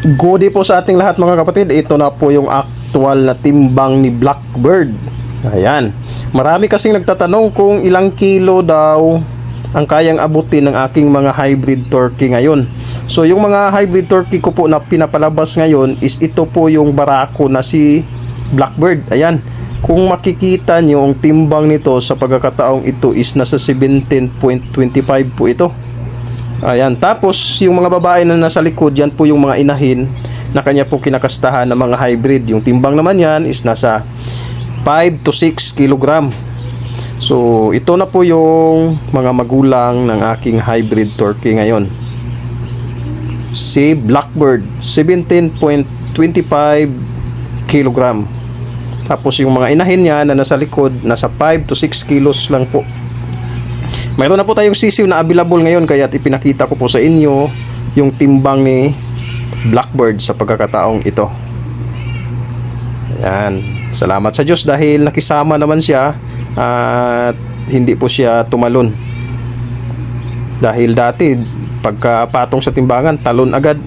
Good day po sa ating lahat mga kapatid. Ito na po yung actual na timbang ni Blackbird. Ayan. Marami kasing nagtatanong kung ilang kilo daw ang kayang abutin ng aking mga hybrid turkey ngayon. So yung mga hybrid turkey ko po na pinapalabas ngayon is ito po yung barako na si Blackbird. Ayan. Kung makikita nyo ang timbang nito sa pagkakataong ito is nasa 17.25 po ito. Ayan, tapos yung mga babae na nasa likod, yan po yung mga inahin na kanya po kinakastahan ng mga hybrid. Yung timbang naman yan is nasa 5 to 6 kilogram. So, ito na po yung mga magulang ng aking hybrid turkey ngayon. Si Blackbird, 17.25 kilogram. Tapos yung mga inahin niya na nasa likod, nasa 5 to 6 kilos lang po. Mayroon na po tayong sisiw na available ngayon, kaya ipinakita ko po sa inyo yung timbang ni Blackbird sa pagkakataong ito. Ayan. Salamat sa Diyos dahil nakisama naman siya at hindi po siya tumalon. Dahil dati pagkapatong sa timbangan, talon agad.